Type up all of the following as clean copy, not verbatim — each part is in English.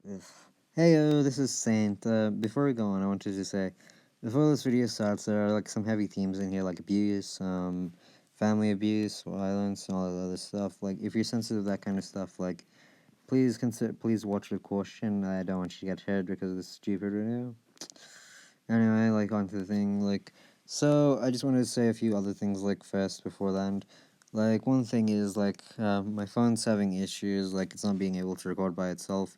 Ugh. Hey, this is Saint. Before we go on, I wanted to say, before this video starts, there are like some heavy themes in here, like abuse, family abuse, violence, and all that other stuff. Like, if you're sensitive to that kind of stuff, like, please watch with caution. I don't want you to get hurt because of this stupid video. Anyway, like, onto the thing, like, so I just wanted to say a few other things, like, first before that. Like, one thing is, like, my phone's having issues, like, it's not being able to record by itself.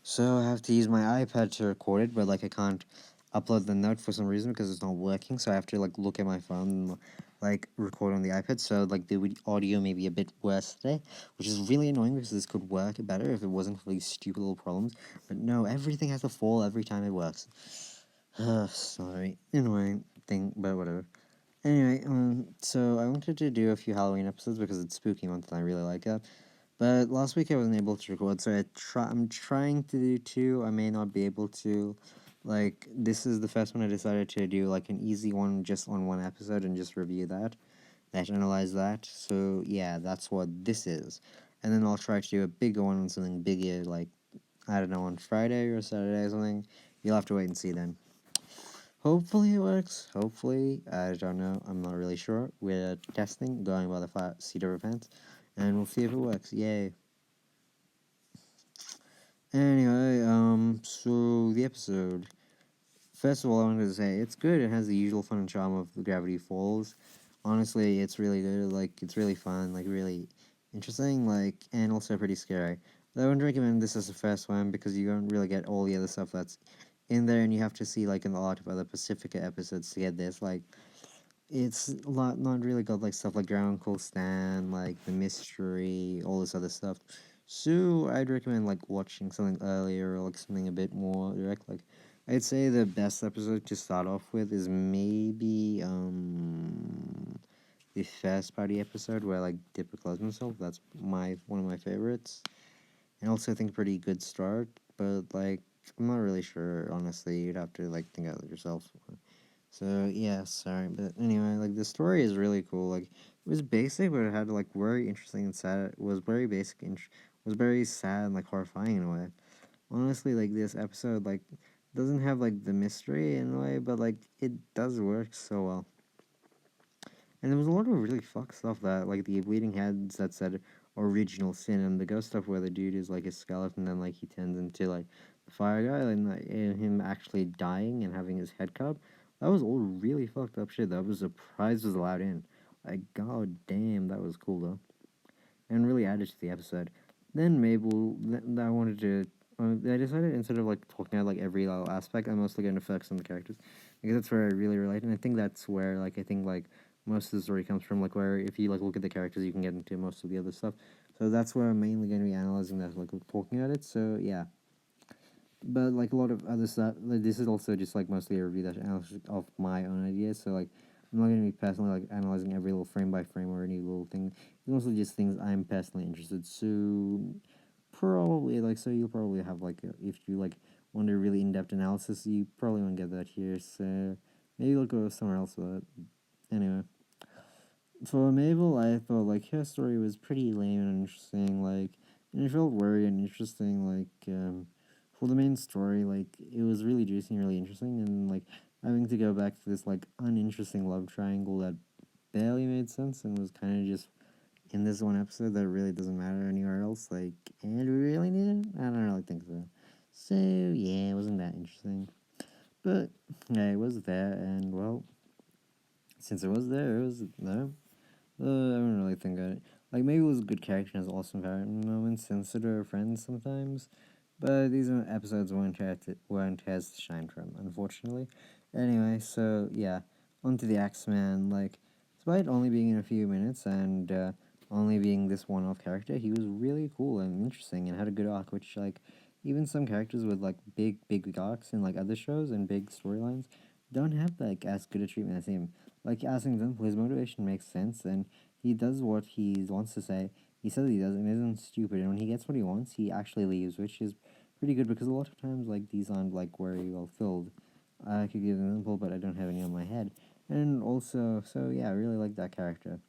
So I have to use my iPad to record it, but like I can't upload the note for some reason because it's not working. So I have to like look at my phone and like record on the iPad. So like the audio may be a bit worse today, which is really annoying because this could work better if it wasn't for these stupid little problems. But no, everything has to fall every time it works. Sorry, annoying thing, but whatever. Anyway, so I wanted to do a few Halloween episodes because it's spooky month and I really like it. But last week I wasn't able to record, so I'm trying to do two. I may not be able to. Like, this is the first one I decided to do, like, an easy one just on one episode and just review that. Analyze that. So, yeah, that's what this is. And then I'll try to do a bigger one on something bigger, like, I don't know, on Friday or Saturday or something. You'll have to wait and see then. Hopefully it works. Hopefully. I don't know. I'm not really sure. We're testing, going by the seat of our pants. And we'll see if it works. Yay. Anyway, so the episode. First of all, I wanted to say it's good. It has the usual fun and charm of the Gravity Falls. Honestly, it's really good. Like, it's really fun, like, really interesting, like, and also pretty scary. But I wouldn't recommend this as the first one because you don't really get all the other stuff that's in there, and you have to see, like, in a lot of other Pacifica episodes to get this. Like, it's a lot, not really got, like, stuff like Your Uncle Stan, like, the mystery, all this other stuff. So I'd recommend like watching something earlier or like something a bit more direct. Like I'd say the best episode to start off with is maybe the first party episode where like Dipper closes himself. That's one of my favorites. And also I think pretty good start, but like I'm not really sure honestly. You'd have to like think out yourself. So yeah, sorry, but anyway, like the story is really cool. Like it was basic, but it had like very interesting and sad. It was very basic and was very sad and like horrifying in a way. Honestly, like this episode like doesn't have like the mystery in a way, but like it does work so well. And there was a lot of really fucked stuff that like the bleeding heads that said original sin and the ghost stuff where the dude is like a skeleton and like he turns into like the fire guy and him actually dying and having his head cut. That was all really fucked up shit. That was surprised was allowed in. Like god damn, that was cool though, and really added to the episode. Then Mabel, I wanted to. I decided instead of like talking about like every little aspect, I'm mostly going to focus on the characters because that's where I really relate, and I think that's where like I think like most of the story comes from. Like where if you like look at the characters, you can get into most of the other stuff. So that's where I'm mainly going to be analyzing that, like talking about it. So yeah, but like a lot of other stuff, like, this is also just like mostly a review that analysis of my own ideas. So like I'm not going to be personally like analyzing every little frame by frame or any little thing. It's mostly just things I'm personally interested. So probably like so you'll probably have like if you like want a really in-depth analysis, you probably won't get that here. So maybe we'll go somewhere else with it. Anyway, for Mabel, I thought like her story was pretty lame and interesting. Like, and it felt very and interesting. Like, for the main story, like it was really juicy and really interesting. And like having to go back to this like uninteresting love triangle that barely made sense and was kind of just in this one episode that really doesn't matter anywhere else. Like, and we really need it? I don't really think so. So yeah, it wasn't that interesting. But yeah, it was there, and well, since it was there, it was there. I don't really think I like maybe it was a good character and has awesome character moments and sort of friends sometimes, but these episodes weren't as to shine from, unfortunately. Anyway, so yeah, on to the Axeman. Like, despite only being in a few minutes and only being this one-off character, he was really cool and interesting and had a good arc. Which like even some characters with like big arcs in like other shows and big storylines don't have like as good a treatment as him. Like as an example, his motivation makes sense, and he does what he wants to say. He says he does, and isn't stupid. And when he gets what he wants, he actually leaves, which is pretty good because a lot of times, like these aren't like very well filled. I could give an example, but I don't have any on my head. And also, so yeah, I really like that character.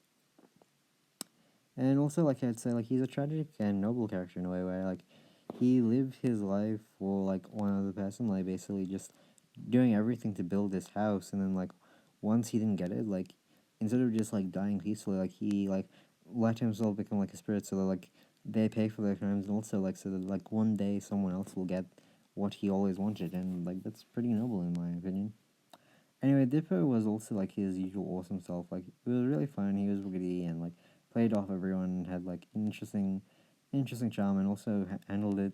And also, like I'd say, like he's a tragic and noble character in a way where like he lived his life for like one other person, like basically just doing everything to build this house, and then like once he didn't get it, like instead of just like dying peacefully, like he like let himself become like a spirit, so that like they pay for their crimes, and also like so that like one day someone else will get what he always wanted, and like that's pretty noble in my opinion. Anyway, Dippo was also like his usual awesome self. Like it was really fun. He was witty and like played off everyone and had like interesting charm, and also handled it.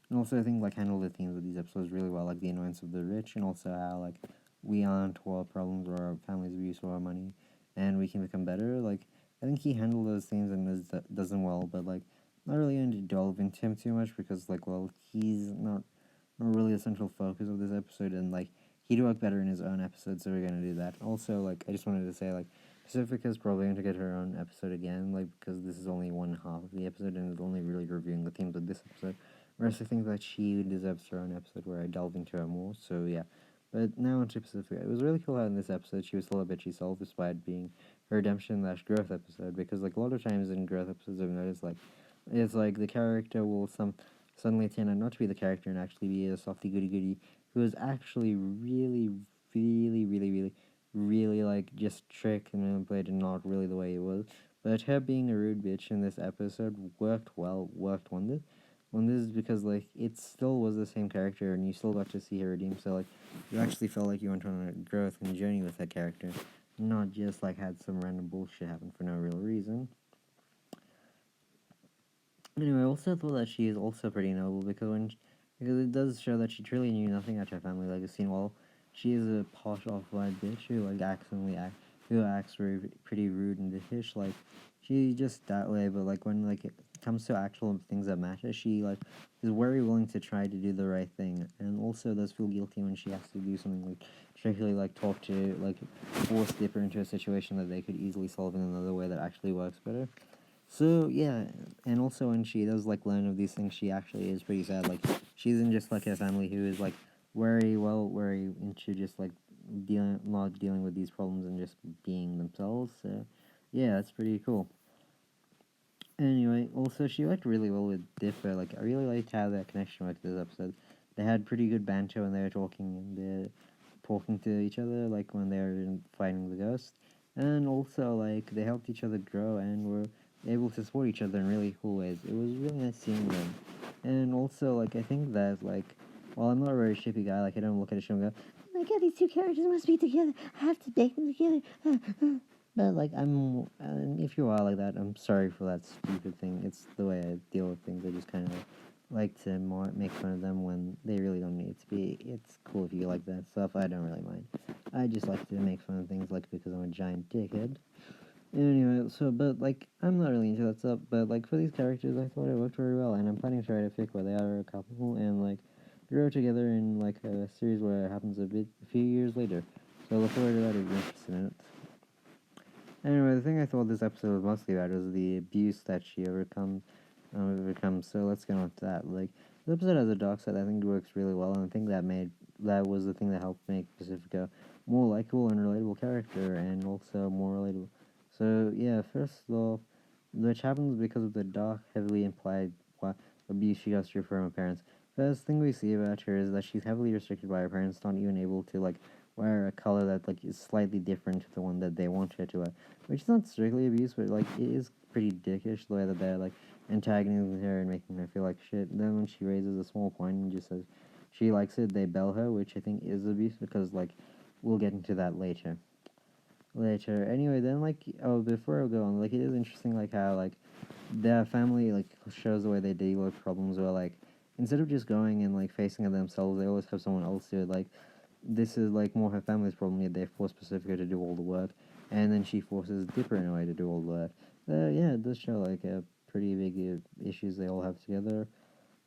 And also I think like handled the themes of these episodes really well, like the annoyance of the rich, and also how like we aren't to our problems or our family's abuse or our money, and we can become better. Like I think he handled those things and does them well, but like not really going to delve into him too much because like well he's not really the central focus of this episode, and like he'd work better in his own episode, so we're gonna do that. Also, like I just wanted to say, like Pacifica's probably going to get her own episode again, like because this is only one half of the episode and it's only really reviewing the themes of this episode. Whereas I think that she deserves her own episode where I delve into her more. So yeah. But now on to Pacifica. It was really cool how in this episode she was still a bitchy self despite being her redemption / growth episode, because like a lot of times in growth episodes I've noticed like it's like the character will suddenly turn out not to be the character and actually be a softy goody goody who is actually really like just tricked and manipulated and not really the way it was. But her being a rude bitch in this episode worked well, worked wonders. Wonders because like it still was the same character and you still got to see her redeem. So like you actually felt like you went on a growth and journey with that character, not just like had some random bullshit happen for no real reason. Anyway, I also thought that she is also pretty noble because it does show that she truly knew nothing about her family legacy. And while she is a posh off white bitch who like who acts very pretty rude and bitchish, like she's just that way. But like when like it comes to actual things that matter, she like is very willing to try to do the right thing, and also does feel guilty when she has to do something like particularly like talk to like force Dipper into a situation that they could easily solve in another way that actually works better. So yeah, and also when she does like learn of these things, she actually is pretty sad. Like she isn't just like a family who is like very into just like not dealing with these problems and just being themselves. So yeah, that's pretty cool. Anyway, also she worked really well with Dipper. Like I really liked how their connection worked this episode. They had pretty good banter when they were talking and they're talking to each other, like when they were fighting the ghost. And also like they helped each other grow and were able to support each other in really cool ways. It was really nice seeing them. And also like I think that like while I'm not a very shippy guy, like I don't look at a show and go, oh my god, these two characters must be together. I have to date them together. But like if you are like that, I'm sorry for that stupid thing. It's the way I deal with things. I just kind of like to more make fun of them when they really don't need to be. It's cool if you like that stuff. I don't really mind. I just like to make fun of things like because I'm a giant dickhead. Anyway, so but like I'm not really into that stuff. But like for these characters, I thought it worked very well, and I'm planning to try to pick where they are a couple and like grow together in like a series where it happens a few years later. So look forward to that if you're interested in it. Anyway, the thing I thought this episode was mostly about was the abuse that she overcomes. So let's get on to that. Like, the episode has a dark side that I think works really well, and I think that was the thing that helped make Pacifica more likable and relatable character, and also more relatable. So yeah, first off, which happens because of the dark, heavily implied abuse she goes through from her parents. First thing we see about her is that she's heavily restricted by her parents, not even able to like wear a color that like is slightly different to the one that they want her to wear, which is not strictly abuse, but like it is pretty dickish the way that they're like antagonizing her and making her feel like shit. And then when she raises a small point and just says she likes it, they bell her, which I think is abuse because like we'll get into that later. Anyway, then like before I go on, like it is interesting like how like their family like shows the way they deal with problems where like instead of just going and like facing it themselves, they always have someone else do it. Like this is like more her family's problem, yet they force Pacifica to do all the work, and then she forces Dipper in a way to do all the work. Yeah, it does show like a pretty big issues they all have together.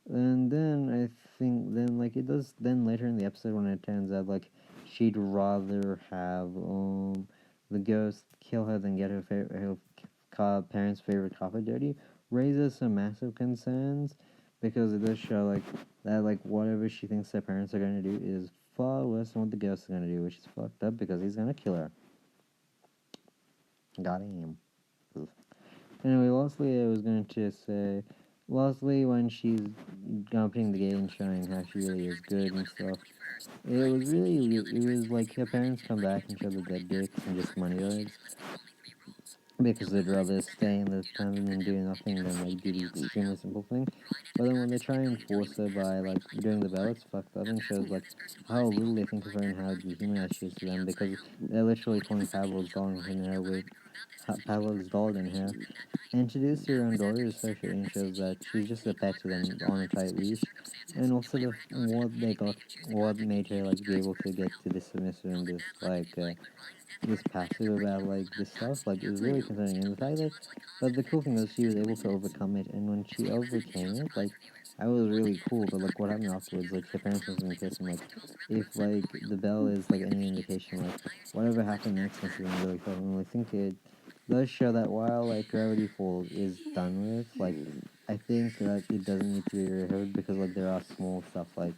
And then I think then like it does then later in the episode when it turns out like she'd rather have the ghost kill her than get her parents' favorite carpet dirty raises some massive concerns because it does show like that like whatever she thinks her parents are gonna do is far worse than what the ghost is gonna do, which is fucked up because he's gonna kill her. Got him. Oof. Anyway, lastly, I was going to say Lastly, when she's opening the gate and showing how she really is good and stuff, it was really, it was like her parents come back and show that they're dicks and just money bags because they'd rather stay in the tavern and do nothing than like do the extremely simple thing. But then when they try and force her by like doing the bell, it's fucked up and shows like how little they think of her and how dehumanized she is to them because they're literally pulling Pablo's golden hair with Pablo's golden hair. And introduce her own daughter is so shitty and shows that she's just a pet to them on a tight leash. And also what made her like be able to get to this submissive and this passive about like this stuff like is really concerning, and the fact that but the cool thing was she was able to overcome it, and when she overcame it, like I was really cool. But like what happened afterwards, like her parents must have been pissed, and like if like the bell is like any indication, like whatever happened next must have been really fun. And I think it does show that while like Gravity Falls is done with, like I think that it doesn't need to be reheard because like there are small stuff like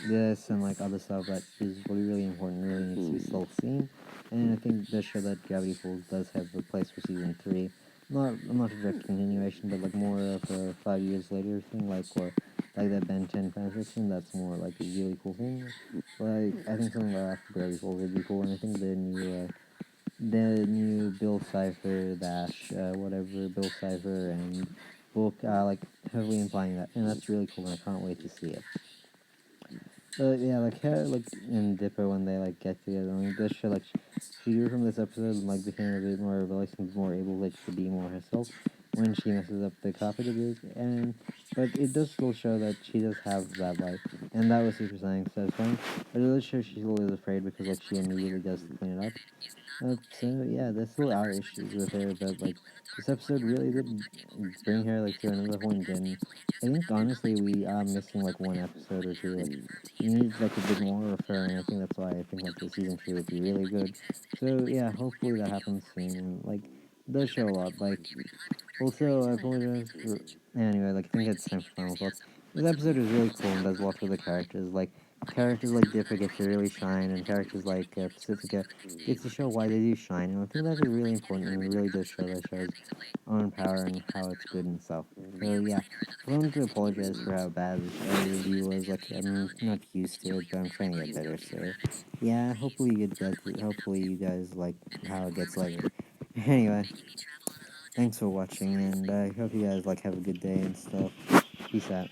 this and like other stuff that is really important, really needs to be still seen. And I think this show that Gravity Falls does have a place for season three. Not a direct continuation, but like more of a 5 years later thing, like or like that Ben 10 fanfiction. That's more like a really cool thing. Like I think something like after Gravity Falls would be cool, and I think the new Bill Cipher dash whatever Bill Cipher and book like heavily implying that, and that's really cool. And I can't wait to see it. But yeah, like her, like and Dipper when they like get together, like this show, like she grew from this episode and like became a bit more rebellious and more able like to be more herself when she messes up the carpet a bit, and but it does still show that she does have that like, and that was super satisfying. But it does show she still is afraid because like she immediately goes to clean it up. So yeah, there still are issues with her, but like this episode really did bring her like to another point, and I think honestly we are missing like one episode or two. Like we need like a bit more of her, and I think that's why I think like the season three would be really good. So yeah, hopefully that happens soon, and like it does show a lot. Like also, I apologize for. Anyway, like I think it's time for final thoughts. This episode is really cool and does a lot for the characters. Like characters like Dipper get to really shine, and characters like Pacifica gets to show why they do shine. And I think that is really important, and it really does show the show's own power and how it's good and stuff. So yeah, I wanted to apologize for how bad the review was. Like I'm not used to it, but I'm trying to get better. So yeah, hopefully you guys like how it gets later. Anyway, thanks for watching, and I hope you guys like have a good day and stuff. Peace out.